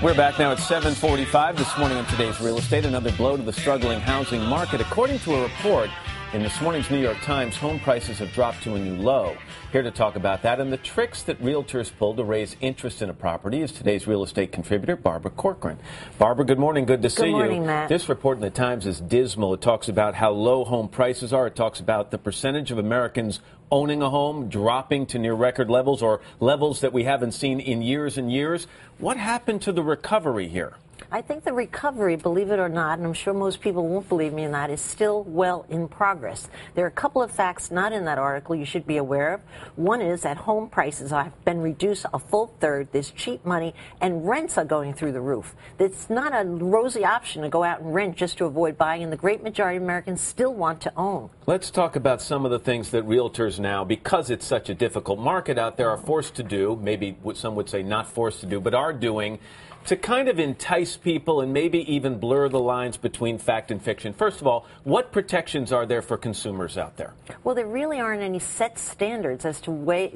We're back now at 7:45 this morning on today's real estate. Another blow to the struggling housing market. According to a report in this morning's New York Times, home prices have dropped to a new low. Here to talk about that and the tricks that realtors pull to raise interest in a property is today's real estate contributor, Barbara Corcoran. Barbara, good morning. Good to see you. Good morning, Matt. This report in the Times is dismal. It talks about how low home prices are. It talks about the percentage of Americans owning a home dropping to near record levels or levels that we haven't seen in years and years. What happened to the recovery here? I think the recovery, believe it or not, and I'm sure most people won't believe me in that, is still well in progress. There are a couple of facts not in that article you should be aware of. One is that home prices have been reduced a full third. There's cheap money, and rents are going through the roof. It's not a rosy option to go out and rent just to avoid buying, and the great majority of Americans still want to own. Let's talk about some of the things that realtors now, because it's such a difficult market out there, are forced to do, maybe what some would say not forced to do, but are doing, to kind of entice people and maybe even blur the lines between fact and fiction. First of all, what protections are there for consumers out there? Well, there really aren't any set standards as to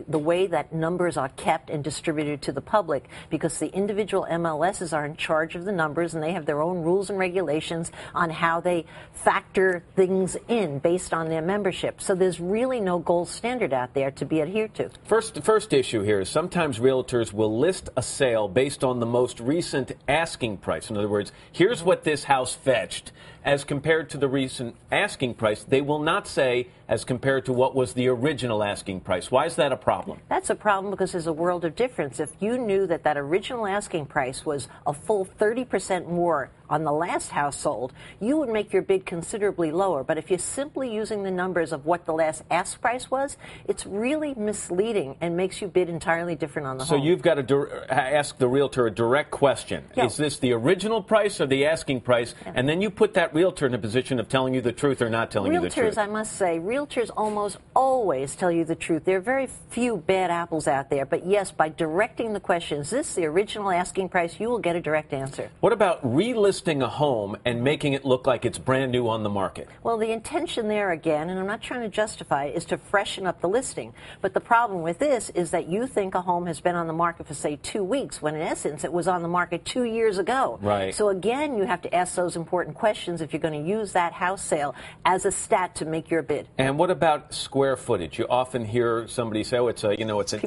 the way that numbers are kept and distributed to the public, because the individual MLSs are in charge of the numbers and they have their own rules and regulations on how they factor things in based on their membership. So there's really no gold standard out there to be adhered to. The first issue here is sometimes realtors will list a sale based on the most recent asking price. In other words, here's what this house fetched as compared to the recent asking price. They will not say as compared to what was the original asking price. Why is that a problem? That's a problem because there's a world of difference. If you knew that that original asking price was a full 30% more on the last house sold, you would make your bid considerably lower. But if you're simply using the numbers of what the last ask price was, it's really misleading and makes you bid entirely different on the home. So you've got to ask the realtor a direct question. Yeah. Is this the original price or the asking price? Yeah. And then you put that realtor in a position of telling you the truth or not telling you the truth. Realtors, I must say, realtors almost always tell you the truth. There are very few bad apples out there. But yes, by directing the question, is this the original asking price, you will get a direct answer. What about relisting a home and making it look like it's brand new on the market? Well, the intention there again, and I'm not trying to justify it, is to freshen up the listing. But the problem with this is that you think a home has been on the market for, say, 2 weeks, when in essence it was on the market 2 years ago. Right. So again, you have to ask those important questions if you're going to use that house sale as a stat to make your bid. And what about square footage? You often hear somebody say, "Oh, it's an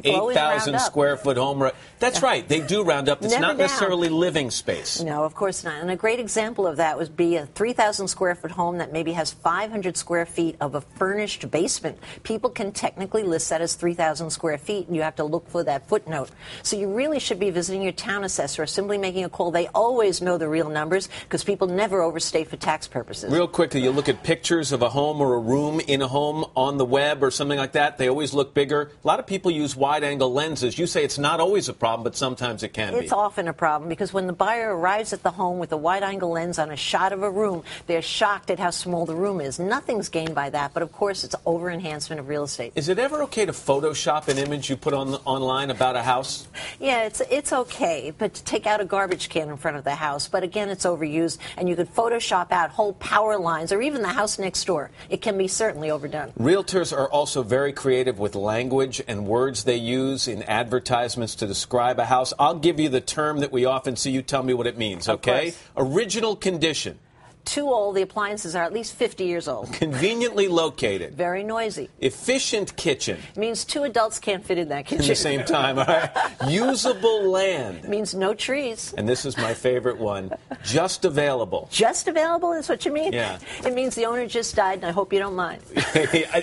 8,000 square foot home." That's right. They do round up. It's Never not down. Necessarily living space. No, of course not. And a great example of that would be a 3,000 square foot home that maybe has 500 square feet of a furnished basement. People can technically list that as 3,000 square feet, and you have to look for that footnote. So you really should be visiting your town assessor or simply making a call. They always know the real numbers because people never overstay for tax purposes. Real quickly, you look at pictures of a home or a room in a home on the web or something like that. They always look bigger. A lot of people use wide-angle lenses. You say it's not always a problem, but sometimes it can be. It's often a problem because when the buyer arrives at the home with a wide-angle lens on a shot of a room, they're shocked at how small the room is. Nothing's gained by that, but of course it's over-enhancement of real estate. Is it ever okay to Photoshop an image you put online about a house? Yeah, it's okay, but to take out a garbage can in front of the house. But again, it's overused, and you could Photoshop out whole power lines or even the house next door. It can be certainly overdone. Realtors are also very creative with language and words they use in advertisements to describe a house. I'll give you the term that we often see. You tell me what it means, okay? Original condition. Too old. The appliances are at least 50 years old. Conveniently located. Very noisy. Efficient kitchen. It means 2 adults can't fit in that kitchen. At the same time, all right? Usable land. It means no trees. And this is my favorite one. Just available. Just available is what you mean? Yeah. It means the owner just died, and I hope you don't mind.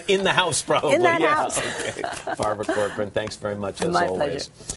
In the house, probably. In that house. Okay. Barbara Corcoran, thanks very much, as My always. pleasure.